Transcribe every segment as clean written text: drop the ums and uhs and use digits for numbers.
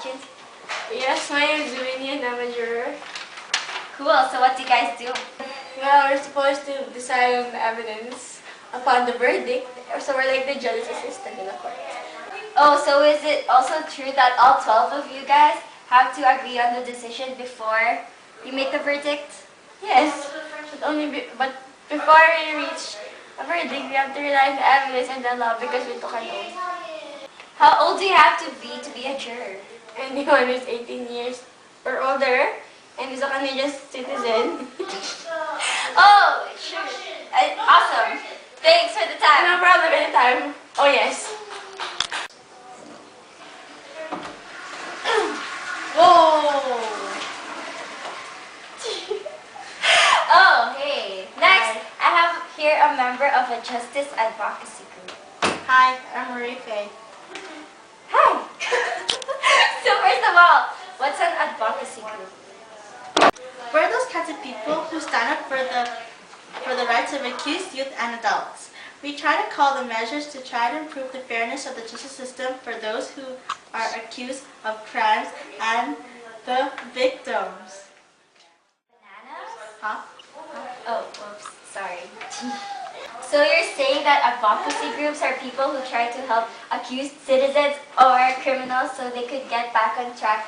questions? Yes, my name is Winnie and I'm a juror. Cool, so what do you guys do? Well, we're supposed to decide on the evidence upon the verdict, so we're like the judge's assistant in the court. Oh, so is it also true that all 12 of you guys have to agree on the decision before you make a verdict? Yes, but before we reach a verdict, we have to rely on the evidence and the law because we took an oath. How old do you have to be a juror? Anyone who's 18 years or older and is a Canadian citizen. Oh, sure. Awesome. Thanks for the time. No problem, anytime. Oh, yes. Whoa! Oh, hey. Next, I have here a member of a justice advocacy group. Hi, I'm Marie Faye. Hi. So first of all, what's an advocacy group? We're those kinds of people who stand up for the rights of accused youth and adults. We try to call the measures to try to improve the fairness of the justice system for those who are accused of crimes and the victims. Bananas? Huh? Oh, whoops, sorry. So you're saying that advocacy groups are people who try to help accused citizens or criminals so they could get back on track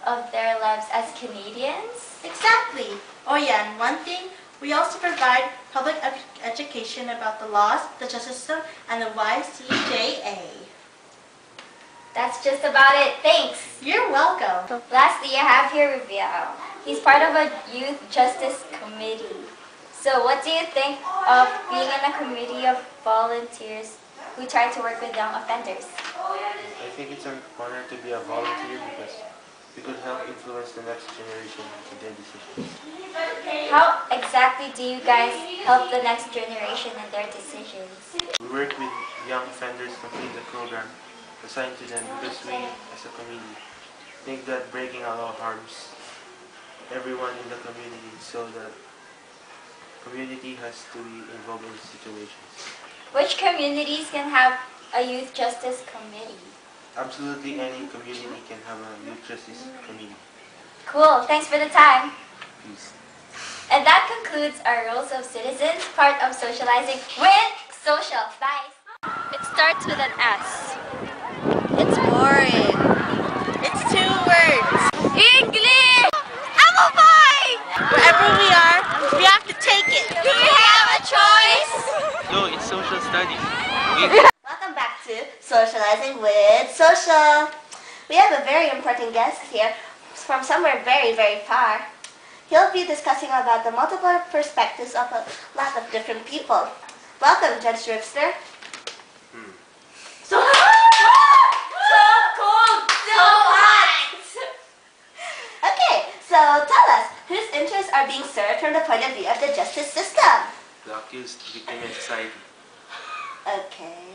of their lives as Canadians? Exactly. Oh yeah, and one thing, we also provide public education about the laws, the justice system, and the YCJA. That's just about it. Thanks. You're welcome. Lastly, I have here Raviel. He's part of a youth justice committee. So what do you think of being in a committee of volunteers who try to work with young offenders? I think it's an honor to be a volunteer because we could help influence the next generation with their decisions. How exactly do you guys help the next generation in their decisions? We work with young offenders complete the program assigned to them because we, as a community, think that breaking a law harms everyone in the community, so the community has to be involved in situations. Which communities can have a youth justice committee? Absolutely any community can have a youth justice committee. Cool, thanks for the time. Please. And that concludes our Roles of Citizens, part of socializing with social. Bye. It starts with an S. It's boring. It's 2 words. English! I'm a boy! Wherever we are, we have to take it. Do we have a choice? No, it's social studies. Welcome back to Socializing with Social. We have a very important guest here from somewhere very, very far. He'll be discussing about the multiple perspectives of a lot of different people. Welcome, Judge Ripster. So cold! So hot! Okay, so tell us, whose interests are being served from the point of view of the justice system? The accused, victim, and society. Okay.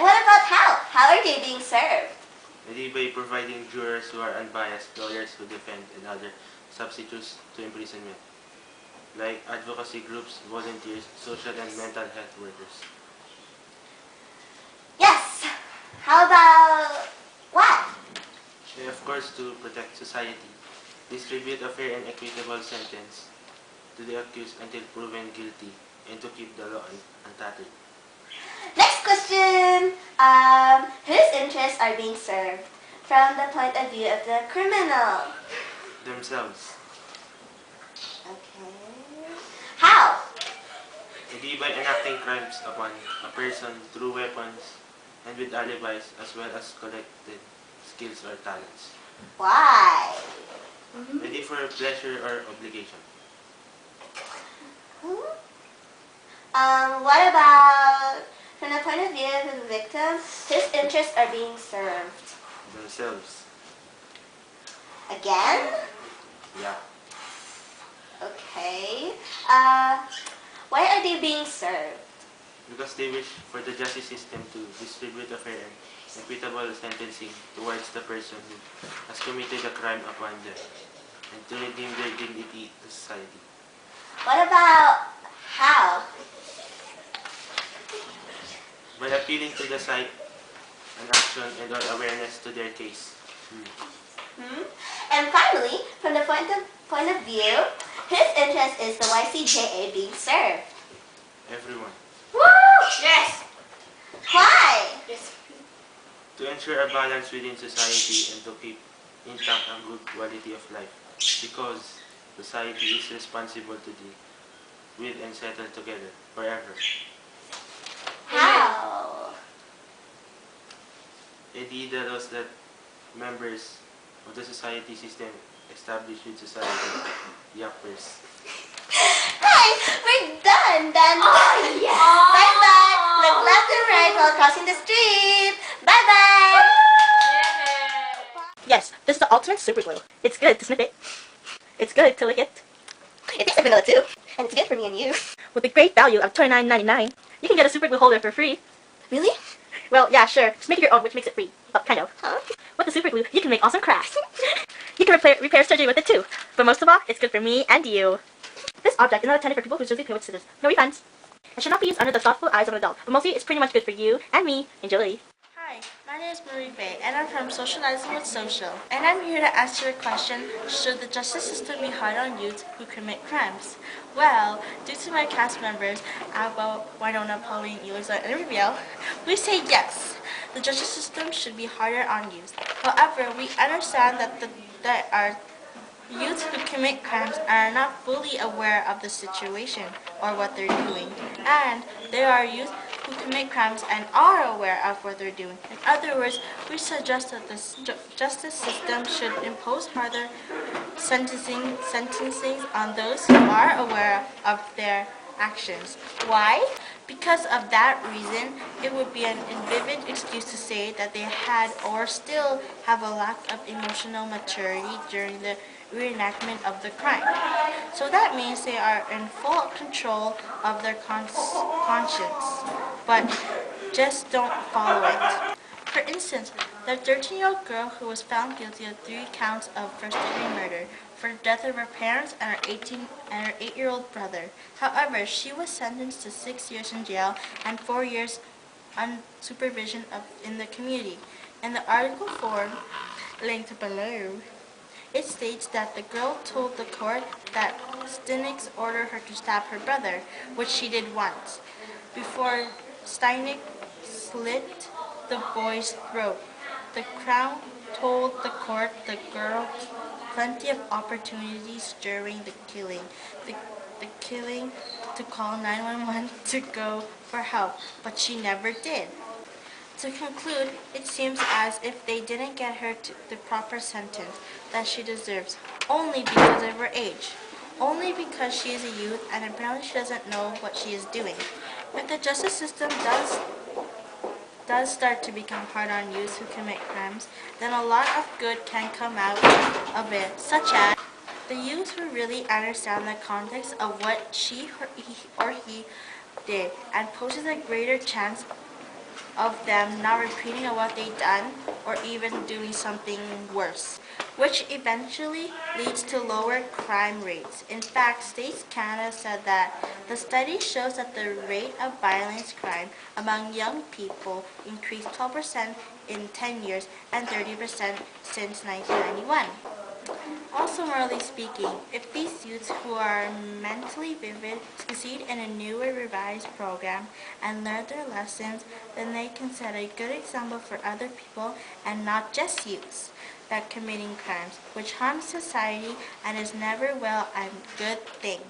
What about how? How are they being served? Maybe by providing jurors who are unbiased, lawyers who defend, and other substitutes to imprisonment, like advocacy groups, volunteers, social and mental health workers. Yes. How about what? And of course, to protect society, distribute a fair and equitable sentence to the accused until proven guilty, and to keep the law untattered. Next question. Whose interests are being served from the point of view of the criminal? Themselves. Okay. How? Maybe by enacting crimes upon a person through weapons and with alibis, as well as collected skills or talents. Why? Maybe for pleasure or obligation. What about from the point of view of the victim? Whose interests are being served? Themselves. Again? Yeah. Okay. Why are they being served? Because they wish for the justice system to distribute a fair and equitable sentencing towards the person who has committed a crime upon them, and to redeem their dignity to society. What about how? By appealing to the sight and action and or awareness to their case, And finally, from the point of view, his interest is the YCJA being served. Everyone. Woo! Yes! Why? To ensure a balance within society and to keep intact a good quality of life. Because society is responsible to deal with and settle together forever. How? Indeed, the laws that members of the society system established with society, yappers. Hi, we're done. Oh, yes. Bye-bye. Look left and right while crossing the street. Bye-bye. Yes, this is the ultimate super glue. It's good to sniff it. It's good to lick it. It tastes like vanilla too. And it's good for me and you. With the great value of $29.99, you can get a super glue holder for free. Really? Well, yeah, sure. Just make it your own, which makes it free. Well, kind of. Huh? With the super glue, you can make awesome crafts. You can repair surgery with it too. But most of all, it's good for me and you. This object is not intended for people who usually play with scissors. No refunds. It should not be used under the thoughtful eyes of an adult. But mostly, it's pretty much good for you and me and Julie. Hi, my name is Marie Faye, and I'm from Socializing with Social. And I'm here to answer a question, should the justice system be hard on youth who commit crimes? Well, due to my cast members, Alba, Winona, Pauline, Eliza, and Rabiel, we say yes. The justice system should be harder on youth. However, we understand that our youth who commit crimes are not fully aware of the situation or what they're doing. And there are youth who commit crimes and are aware of what they're doing. In other words, we suggest that the justice system should impose harder sentencing on those who are aware of their actions. Why? Because of that reason, it would be an vivid excuse to say that they had or still have a lack of emotional maturity during the reenactment of the crime. So that means they are in full control of their conscience, but just don't follow it. For instance, the 13-year-old girl who was found guilty of 3 counts of first-degree murder for the death of her parents and her 8-year-old brother. However, she was sentenced to 6 years in jail and 4 years on supervision in the community. In the article form linked below, it states that the girl told the court that Stinick ordered her to stab her brother, which she did once, before Stinick slit the boy's throat. The Crown told the court the girl plenty of opportunities during the killing to call 911 to go for help, but she never did. To conclude, it seems as if they didn't get her the proper sentence that she deserves, only because of her age. Only because she is a youth and apparently she doesn't know what she is doing. If the justice system does start to become hard on youths who commit crimes, then a lot of good can come out of it, such as the youth who really understand the context of what she or he did and poses a greater chance of them not repeating what they done or even doing something worse, which eventually leads to lower crime rates. In fact, States Canada said that the study shows that the rate of violence crime among young people increased 12% in 10 years and 30% since 1991. Also, morally speaking, if these youths who are mentally vivid succeed in a newer revised program and learn their lessons, then they can set a good example for other people and not just youths that committing crimes, which harms society and is never well a good thing.